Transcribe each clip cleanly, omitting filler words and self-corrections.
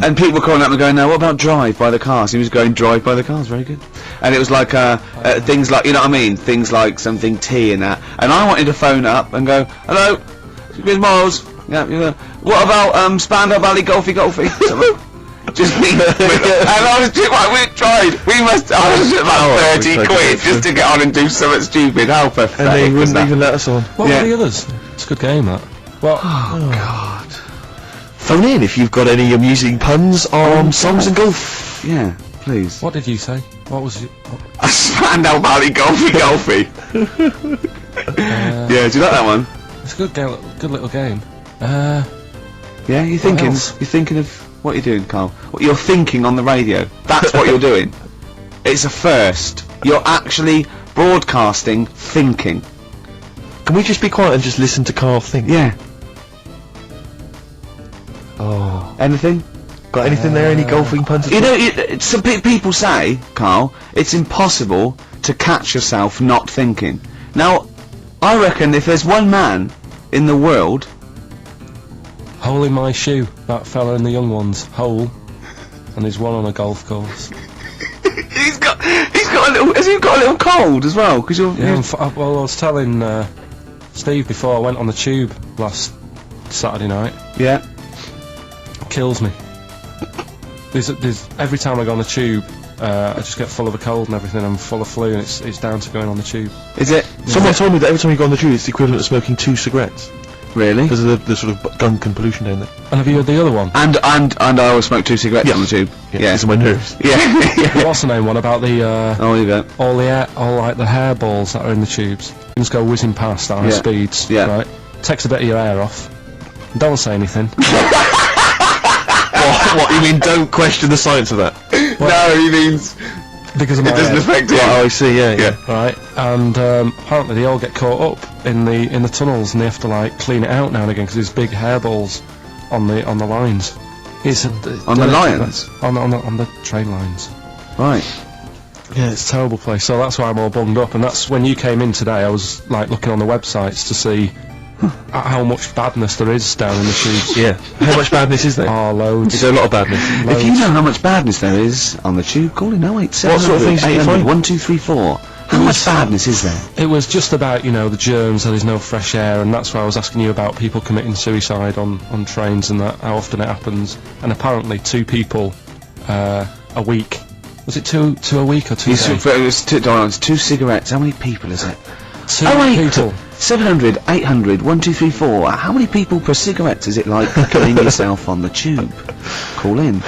And people were calling up and going, "No, what about Drive by the Cars?" He was going, "Drive by the Cars, very good." And it was like things like, you know what I mean, things like something T and that. And I wanted to phone up and go, "Hello, Miss Miles. Yeah. What about Spandau Valley Golfy?" Just me. And I was just like, we tried. I was just about 30 quid just to get on and do something stupid. How pathetic. And they wouldn't even let us on. What were the others? It's a good game, that. Well, oh God. Phone in if you've got any amusing puns on songs and golf. Yeah, please. what did you say? What was it? A Spandau Valley Golfy. Yeah, do you like that one? It's a good little game. Yeah, you're thinking of what you're doing, Carl. What you're thinking on the radio. That's what you're doing. It's a first. You're actually broadcasting thinking. Can we just be quiet and just listen to Carl think? Yeah. Oh. Anything? Got anything there? Any golfing puns? You know, some people say, Carl, it's impossible to catch yourself not thinking. Now, I reckon if there's one man in the world... Hole in my shoe, that fella in the young ones. Hole. And there's one on a golf course. He's got a little... Has he got a little cold as well? Because you're... Yeah, well, I was telling Steve before I went on the tube last Saturday night. Yeah. Kills me. There's every time I go on the tube, I just get full of a cold and everything. I'm full of flu, and it's down to going on the tube. Is it? Someone told me that every time you go on the tube, it's the equivalent of smoking 2 cigarettes. Really? Because of the sort of gunk and pollution down there. And have you heard the other one? And I always smoke 2 cigarettes on the tube. Yeah. Because of my nerves. Yeah. What's the name one about the? Oh, you go. All like the hairballs that are in the tubes. Things go whizzing past at high speeds. Yeah. Right. Takes a bit of your hair off. Don't say anything. What, you mean don't question the science of that? No, he means... Because of it doesn't affect you. Oh, I see, yeah. Right, and apparently they all get caught up in the tunnels, and they have to like clean it out now and again because there's big hairballs on the lines. On the lines? On the train lines. Right. Yeah, it's a terrible place. So that's why I'm all bunged up, and that's when you came in today. I was like looking on the websites to see how much badness there is down in the tubes. Yeah. How much badness is there? Oh, loads. Is there a lot of badness? Loads. If you know how much badness there is on the tube, call in 08700 What sort of things did you find? 1234. How much badness is there? It was just about, you know, the germs, and there's no fresh air, and that's why I was asking you about people committing suicide on trains and that, how often it happens. And apparently 2 people a week. Was it two a week or 2 a day? It was 2 cigarettes. How many people is it? 2 people. 700, 800, 1234. How many people per cigarette is it like killing yourself on the tube? Call in.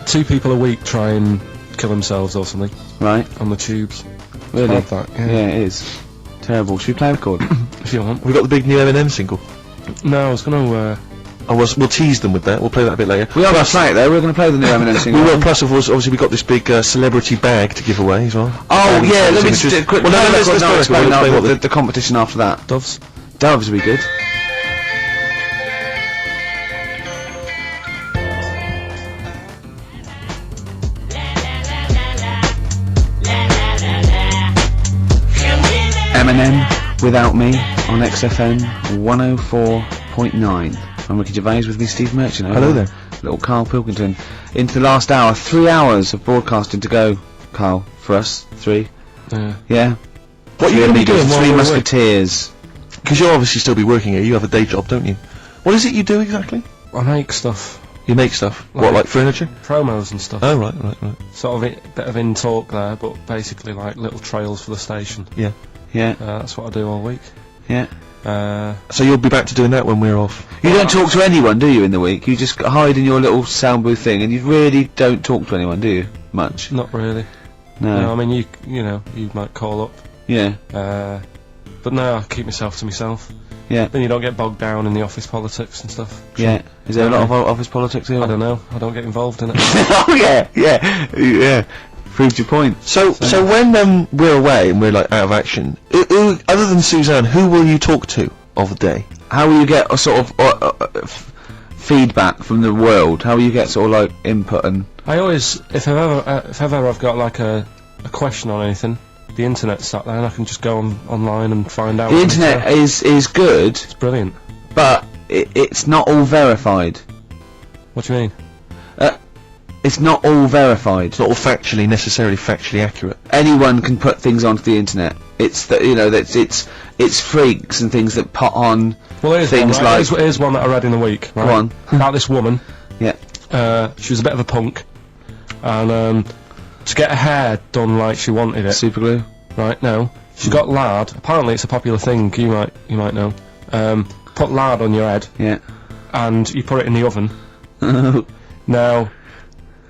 2 people a week try and kill themselves or something. Right. On the tubes. Really? It's hard, that, yeah, it is. Terrible. Should we play a record? If you want. We got the big new Eminem single. No, I was gonna we'll tease them with that. We'll play that a bit later. We are going to play it though. We're going to play the new Eminem single. We will. Plus, of course, obviously we got this big celebrity bag to give away as well. Oh yeah, let me just do a quick. Well, no, let's explain explain the competition after that. Doves. Doves would be good. Eminem, Without Me, on XFM 104.9. I'm Ricky Gervais, with me Steve Merchant. Hello there. Little Carl Pilkington. Into the last hour, 3 hours of broadcasting to go, Carl, for us. 3. Yeah. What are you going to be doing while 3 we're away? Musketeers. Because you'll obviously still be working here. You have a day job, don't you? What is it you do exactly? I make stuff. You make stuff? What, like furniture? Promos and stuff. Oh, right. Sort of a bit of in talk there, but basically like little trails for the station. Yeah. That's what I do all week. Yeah. So you'll be back to doing that when we're off? You don't talk to anyone, do you, in the week? You just hide in your little sound booth thing, and you really don't talk to anyone, do you? Much? Not really. No. I mean, you know, you might call up. Yeah. But no, I keep myself to myself. Yeah. Then you don't get bogged down in the office politics and stuff. Yeah. Is there a lot of office politics here? I don't know. I don't get involved in it. Oh yeah. Proves your point. So when we're away and we're like out of action, other than Suzanne, who will you talk to of the day? How will you get a sort of feedback from the world? How will you get sort of like input and? I always, if ever I've got like a question on anything, the internet's sat there and I can just go online and find out. The internet is good. It's brilliant. But it's not all verified. What do you mean? It's not all verified. It's not all necessarily factually accurate. Anyone can put things onto the internet. It's that, you know, that it's freaks and things that put on things like. Here's one that I read in the week. Right? Go on. About this woman. Yeah. She was a bit of a punk, and to get her hair done like she wanted it. Super glue. Right, no. She got lard. Apparently it's a popular thing, you might know. Put lard on your head. Yeah. And you put it in the oven. Now,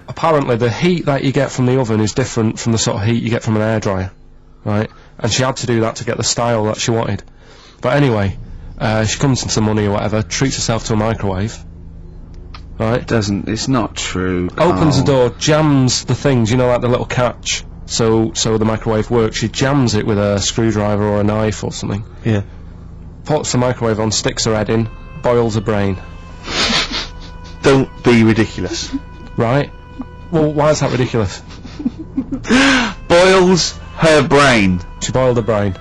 apparently the heat that you get from the oven is different from the sort of heat you get from an hairdryer. Right? And she had to do that to get the style that she wanted. But anyway, she comes into money or whatever, treats herself to a microwave. Right? It's not true. Carl. Opens the door, jams the things, you know, like the little catch. So the microwave works. She jams it with a screwdriver or a knife or something. Yeah. Puts the microwave on, sticks her head in, boils her brain. Don't be ridiculous. Right? Well, why is that ridiculous? Boils her brain. She boiled her brain.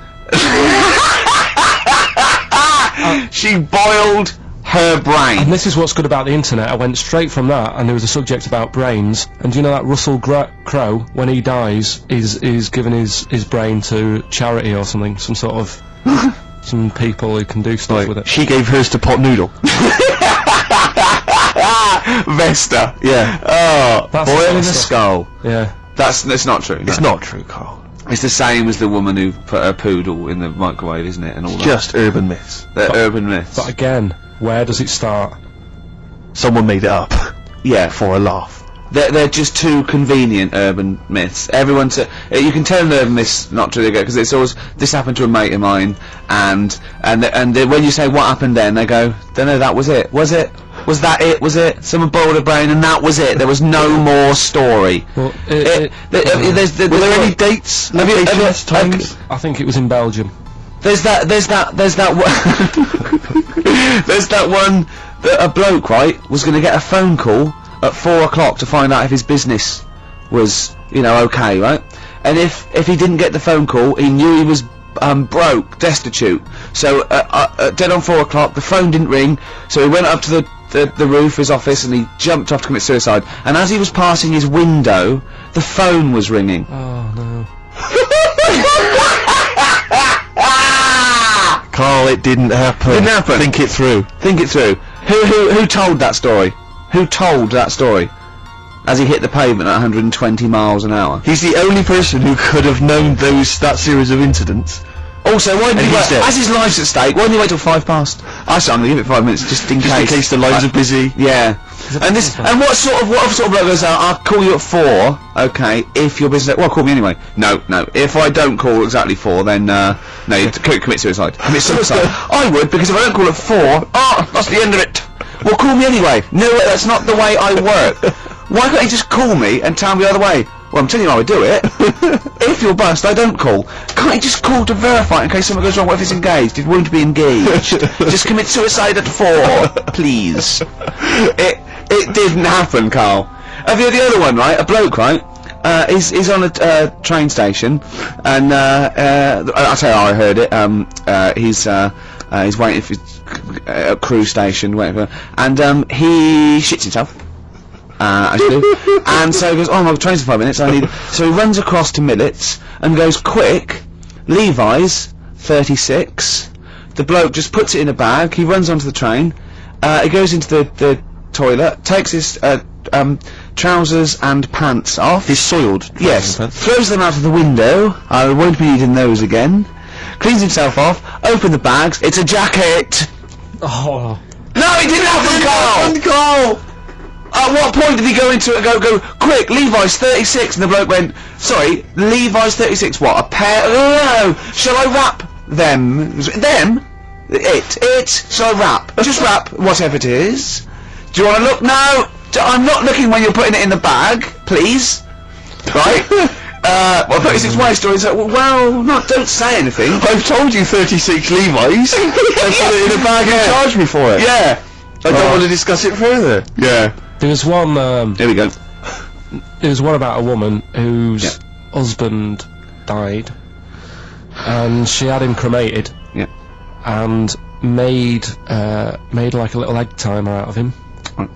She boiled her brain. And this is what's good about the internet. I went straight from that, and there was a subject about brains. And do you know that Russell Crowe, when he dies, is giving his brain to charity or something? Some sort of some people who can do stuff with it. She gave hers to Pot Noodle. Vesta. Yeah. Oh, That's boiling the Vesta. skull. Yeah. That's not true. It's not true, Carl. It's the same as the woman who put her poodle in the microwave, isn't it? And all that. Just urban myths. They're urban myths. But again, where does it start? Someone made it up. Yeah. For a laugh. They're just too convenient urban myths. You can tell an urban myth's not true because it's always, this happened to a mate of mine, and when you say what happened then, they go, don't know, that was it. Was it? Was that it? Was it? Someone boiled a brain and that was it. There was no more story. Well, were there any dates? Times? I think it was in Belgium. There's that one that a bloke, right, was going to get a phone call at 4 o'clock to find out if his business was, you know, okay, right? And if he didn't get the phone call, he knew he was broke, destitute. So dead on 4 o'clock, the phone didn't ring, so he went up to the roof of his office and he jumped off to commit suicide. And as he was passing his window, the phone was ringing. Oh no. Carl, it didn't happen. Didn't happen. Think it through. Think it through. Who told that story? Who told that story? As he hit the pavement at 120 miles an hour. He's the only person who could have known that series of incidents. Also, why didn't he wait? dead. As his life's at stake, why didn't he wait till 5 past? I said I'm gonna give it 5 minutes just in Just case. in case the lines are busy. Yeah. And what sort of bloke goes out? I'll call you at 4. Okay, if your business. Well, call me anyway. No. If I don't call exactly 4, then no, you commit suicide. Commit suicide. I would, because if I don't call at 4, that's the end of it. Well, call me anyway. No, that's not the way I work. Why can't you just call me and tell me the other way? Well, I'm telling you how I do it. If you're bust, I don't call. Can't you just call to verify in case something goes wrong? What if it's engaged? It won't be engaged. Just commit suicide at 4, please. It didn't happen, Carl. The other one, right? A bloke, right? He's on a train station, and I'll tell you how I heard it. He's waiting for a cruise station, whatever, and he shits himself. As you do. And so he goes, oh, my train's in 5 minutes, so he runs across to Millets and goes, quick, Levi's 36. The bloke just puts it in a bag, he runs onto the train, he goes into the toilet, takes his trousers and pants off. His soiled Yes. pants. Throws them out of the window. I won't be needing those again. Cleans himself off, open the bags, it's a jacket! Oh. No, it didn't happen, Carl! At what point did he go into it and go, quick, Levi's 36, and the bloke went, sorry, Levi's 36, what, a pair? No, shall I wrap them? Them? It, shall I wrap? Just wrap, whatever it is. Do you want to look? No, I'm not looking when you're putting it in the bag, please. Right? Well, 36 waist stories, well, don't say anything. I've told you 36 Levi's. I put it in a bag and charged me for it. Yeah. I don't want to discuss it further. Yeah. There was one. Here we go. There was one about a woman whose husband died, and she had him cremated. Yeah. And made like a little egg timer out of him. Right.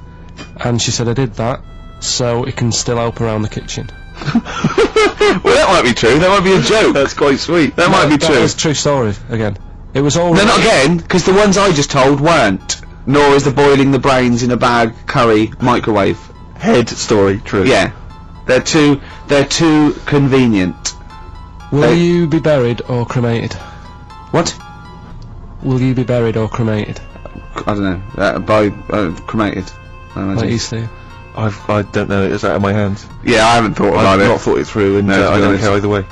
And she said, I did that, so he can still help around the kitchen. Well, that might be true. That might be a joke. That's quite sweet. That might be That true. was a true story, again. It was all... No, not again, because the ones I just told weren't. Nor is the boiling the brains in a bag curry microwave. Head story, true. Yeah. They're too convenient. Will you be buried or cremated? What? Will you be buried or cremated? I don't know. By cremated. I imagine. Like you, Steve? I don't know, it's out of my hands. Yeah, I haven't thought I've about it. not thought it through, and No, to be I don't honest. care either way.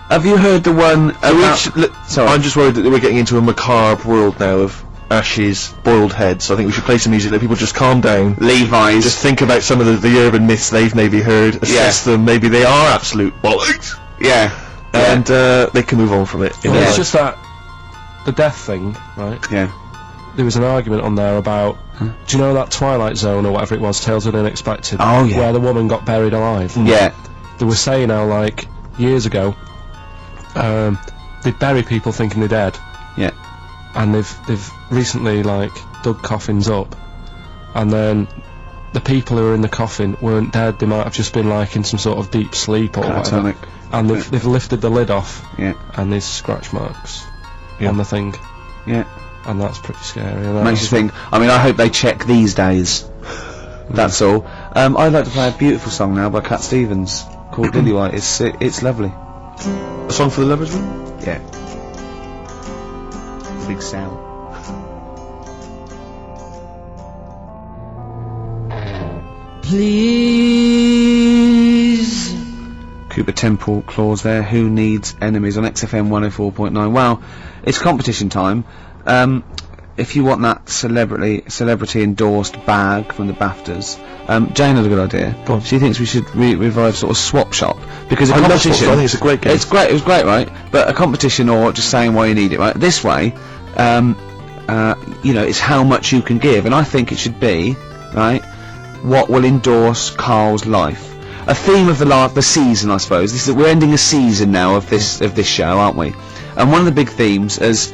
Have you heard the one about... Sorry. I'm just worried that we're getting into a macabre world now of ashes, boiled heads. I think we should play some music, let people just calm down. Levi's. Just think about some of the urban myths they've maybe heard, assess them, maybe they are absolute bollocks, Yeah. and they can move on from it. Well, know. it's just that... The death thing, right? Yeah. There was an argument on there about... Do you know that Twilight Zone or whatever it was, Tales of the Unexpected? Oh, yeah. Where the woman got buried alive? Yeah. They were saying how, like, years ago, they'd bury people thinking they're dead. Yeah. And they've recently, like, dug coffins up, and then the people who were in the coffin weren't dead, they might have just been, like, in some sort of deep sleep or whatever. Catatonic. And they've lifted the lid off, Yeah. and there's scratch marks Yeah. on the thing. Yeah. And that's pretty scary. And Makes you think. I mean, I hope they check these days. That's all. I'd like to play a beautiful song now by Cat Stevens called Lillywhite. It's lovely. A song for the lovers room? Yeah. Big sound. Please. Cooper Temple Clause there. Who needs enemies on XFM 104.9? Well, it's competition time. If you want that celebrity endorsed bag from the BAFTAs, Jane had a good idea. Go on. She thinks we should revive sort of swap shop because a I love competition. Swap Shop, I think it's a great game. It's great. It was great, right? But a competition or just saying why you need it, right? This way, you know, it's how much you can give, and I think it should be right. What will endorse Carl's life? A theme of the season, I suppose. We're ending a season now of this show, aren't we? And one of the big themes is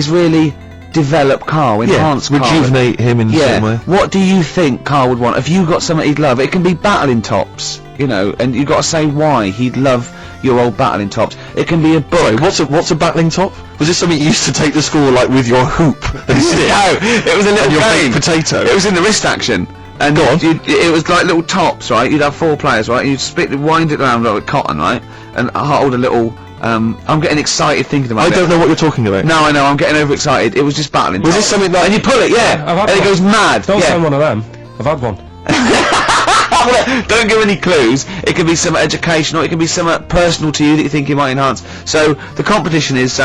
really develop Carl, enhance Carl. Rejuvenate him in some way. What do you think Carl would want? Have you got something he'd love? It can be battling tops, you know, and you've got to say why he'd love your old battling tops. It can be a book. Sorry, what's a battling top? Was this something you used to take to school, like with your hoop? No, it was a little And your game. baked potato. It was in the wrist action. And Go on. it was like little tops, right? You'd have 4 players, right? And you'd wind it around like cotton, right? And hold a little. I'm getting excited thinking about I it. don't know what you're talking about. No, I know. I'm getting overexcited. It was just battling. Was this something that... And you pull it, yeah, I've had and it one. goes mad. Don't yeah. send one of them. I've had one. Don't give any clues. It can be some educational. It can be some personal to you that you think you might enhance. So the competition is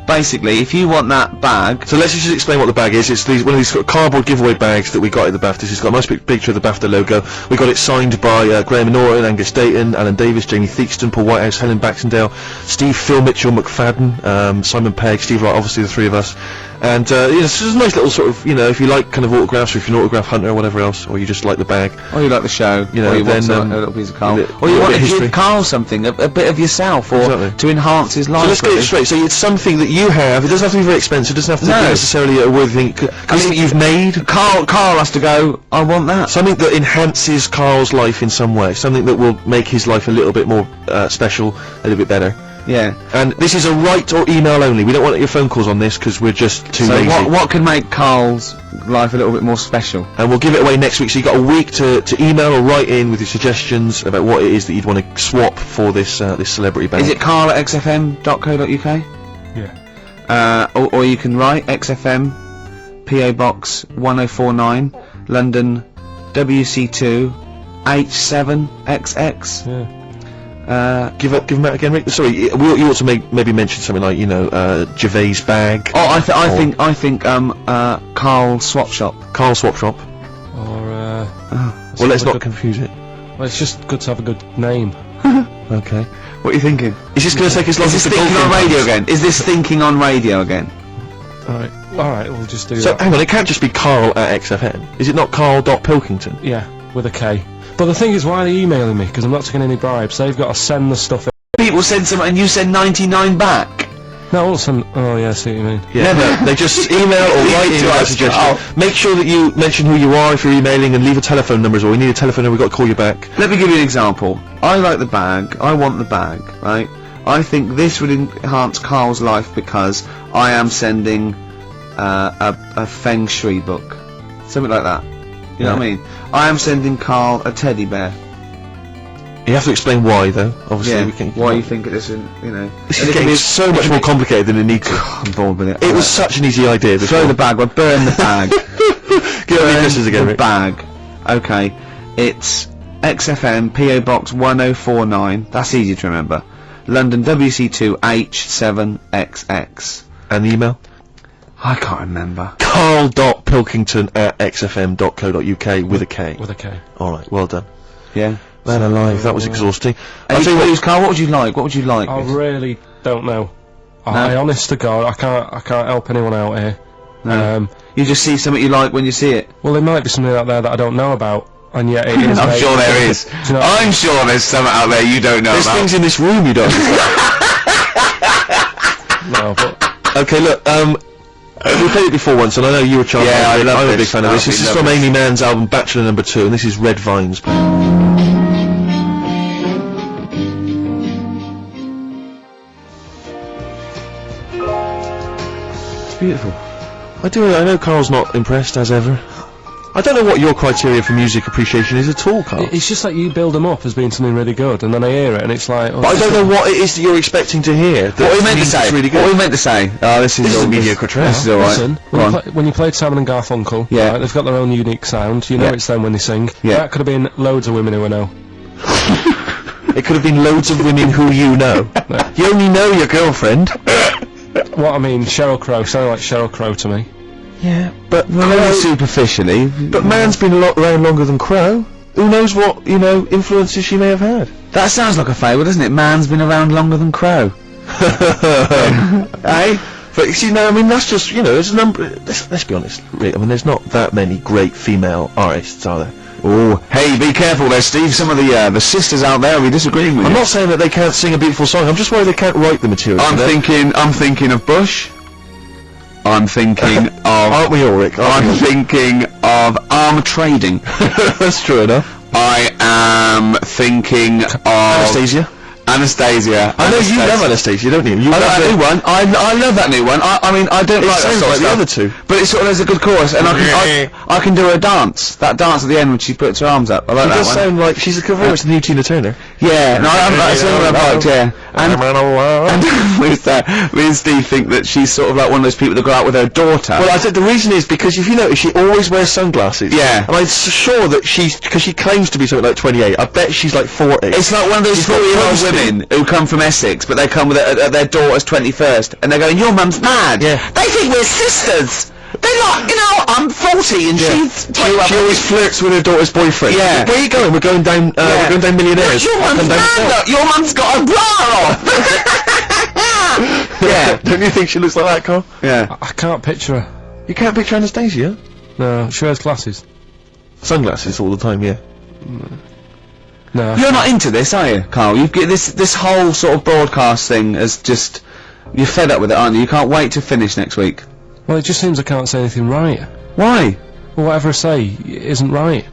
basically if you want that bag. So let's just explain what the bag is. It's one of these sort of cardboard giveaway bags that we got at the BAFTAs. It's got a nice big picture of the BAFTA logo. We got it signed by Graham Norton, Angus Dayton, Alan Davis, Jamie Theakston, Paul Whitehouse, Helen Baxendale, Steve, Phil Mitchell, McFadden, Simon Pegg, Steve Wright, obviously the 3 of us. And you know, it's just a nice little sort of, you know, if you like kind of autographs, or if you're an autograph hunter or whatever else, or you just like the bag. Or you like the show, You know, or you want then, a little piece of Carl, a bit- or you a want bit to of history. give Carl something, a bit of yourself, or Exactly. to enhance his So life. let's get it really. straight. So it's something that you have. It doesn't have to be very expensive. It doesn't have to No. be necessarily a worthy thing. Something that you've made. Carl has to go. I want that. Something that enhances Carl's life in some way. Something that will make his life a little bit more special, a little bit better. Yeah. And this is a write or email only. We don't want your phone calls on this because we're just too So lazy. what can make Carl's life a little bit more special? And we'll give it away next week. So you've got a week to email or write in with your suggestions about what it is that you'd want to swap for this this celebrity band. Is it carl@xfm.co.uk? Yeah. Or you can write XFM, PO Box 1049, London, WC2 H7XX. Yeah. Give them out again, Rick. Sorry, you ought to maybe mention something like, you know, Gervais bag. Oh, I think Carl Swap Shop. Carl Swap Shop. Or, Well, let's not confuse it. well, it's just good to have a good name. Okay. What are you thinking? Is this going to take as long Is as this the thinking golfing on radio comes? again? Is this thinking on radio again? Alright, we'll just do So that. hang on, it can't just be Carl at XFM. Is it not Carl.Pilkington? Yeah, with a K. But the thing is, why are they emailing me? Because I'm not taking any bribes. They've got to send the stuff in. People send some and you send 99 back. No, also, oh yeah, I see what you mean. Yeah. Never. They just email or write in a suggestion. Make sure that you mention who you are if you're emailing, and leave a telephone number as well. We need a telephone number. We've got to call you back. Let me give you an example. I like the bag. I want the bag, right? I think this would enhance Carl's life because I am sending a Feng Shui book. Something like that. You know what I mean? I am sending Carl a teddy bear. You have to explain why, though. Obviously, we can. Why you think it isn't, you know? This is getting so much more complicated than it needs to. I'm bored with it. It was such an easy idea. Throw the bag. Well, burn the bag. Give me addresses again, the Rick. bag. Okay. It's XFM PO Box 1049. That's easy to remember. London WC2 H7XX. And the email? I can't remember. carl.pilkington@xfm.co.uk with a K. With a K. Alright, well done. Yeah. Man alive, that was exhausting. I'll tell you what, Carl, what would you like? What would you like? I really don't know. I honest to God, I can't help anyone out here. No. You just see something you like when you see it. Well, there might be something out there that I don't know about, and yet it is. I'm sure there is. Do you know I'm sure there's something out there you don't know There's about. things in this room you don't. No, but Okay, look, we played it before once, and I know you were a child. Yeah, I love I'm a this. big fan of this. This is from Amy Mann's album Bachelor No. 2, and this is Red Vines. It's beautiful. I know Carl's not impressed, as ever. I don't know what your criteria for music appreciation is at all, Carl. it's just like you build them up as being something really good, and then I hear it, and it's like. Oh, But I don't know what it is that you're expecting to hear. What we meant to say? Really good. What we meant to say? Oh, this is a mediocre track. This is alright. Listen, when you played Simon and Garfunkel, Yeah. right, they've got their own unique sound. You know Yeah. it's them when they sing. Yeah. That could have been loads of women who I know. It could have been loads of women who you know. You only know your girlfriend. What I mean, Sheryl Crow sounded like Sheryl Crow to me. Yeah, but Very superficially. But Man's been around longer than Crow. Who knows what, influences she may have had. That sounds like a fable, doesn't it? Man's been around longer than Crow. Eh? But you see, no, I mean, that's just, there's a number, let's be honest, Rick, I mean, there's not that many great female artists, are there? Oh, hey, be careful there, Steve. Some of the sisters out there will be disagreeing with I'm you. not saying that they can't sing a beautiful song, I'm just worried they can't write the material. I'm thinking of Bush. I'm thinking of... Aren't we all, Rick? I'm thinking of arm trading. That's true enough. I am thinking of... Anastasia? Anastasia. I know you love Anastasia, don't you? You I love love that the- new one. I love that new one. I mean, I don't It like that sounds sort of like the stuff, other two. but it's sort of there's a good chorus, and I can do her dance. That dance at the end when she puts her arms up. I like She that does one. sound like she's a cover of the new Tina Turner. Yeah, no, that's what I've liked, yeah. And me and Steve think that she's sort of like one of those people that go out with her daughter. Well, I think the reason is because if you notice, she always wears sunglasses. Yeah. And I'm sure that because she claims to be something like 28, I bet she's like 40. It's like one of those She's got 40-year-old posted. women who come from Essex, but they come with their daughter's 21st, and they're going, your mum's mad. Yeah. They think we're sisters. They're like, I'm 40 and she's 21. She always flirts with her daughter's boyfriend. Yeah. Where are you going? We're going down. We're going down Millionaires. Your I'll mum's come down mad, myself. look. Your mum's got a bra on. Yeah. Don't you think she looks like that, Carl? Yeah. I can't picture her. You can't picture Anastasia. No, she wears glasses. Sunglasses all the time, yeah. No. You're not into this, are you, Carl? You've got this whole sort of broadcast thing as just... You're fed up with it, aren't you? You can't wait to finish next week. Well, it just seems I can't say anything right. Why? Well, whatever I say isn't right.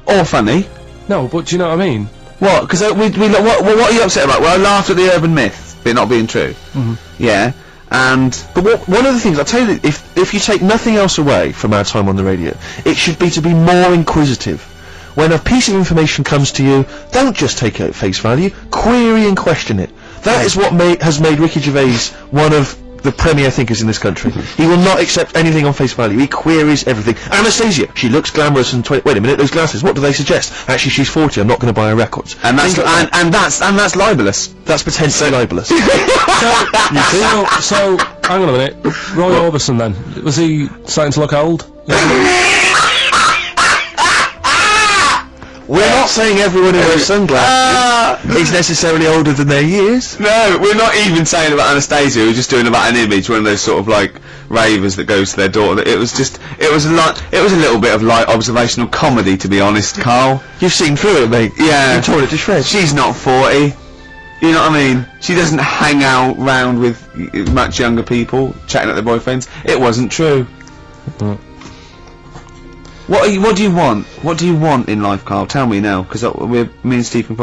Or funny. No, but do you know what I mean? What? Because what are you upset about? Well, I laughed at the urban myth, it not being true. Mhm. Yeah. And... But one of the things, I'll tell you, that if you take nothing else away from our time on the radio, it should be to be more inquisitive. When a piece of information comes to you, don't just take it at face value, query and question it. That is what has made Ricky Gervais one of the premier thinkers in this country. He will not accept anything on face value. He queries everything. Anastasia, she looks glamorous and wait a minute, those glasses, what do they suggest? Actually, she's 40, I'm not going to buy her records. And that's that's libelous. That's potentially libelous. So, hang on a minute. Roy Orbison then, was he starting to look old? We're not saying everyone who wears sunglasses is necessarily older than their years. No, we're not even saying about Anastasia. We're just doing about an image, one of those sort of like ravers that goes to their daughter. It was a little bit of light observational comedy, to be honest, Carl. You've seen through it, mate. Yeah. You've torn it to shreds. She's not 40. You know what I mean? She doesn't hang out round with much younger people, chatting at their boyfriends. It wasn't true. What do you want? What do you want in life, Carl? Tell me now, because me and Steve can probably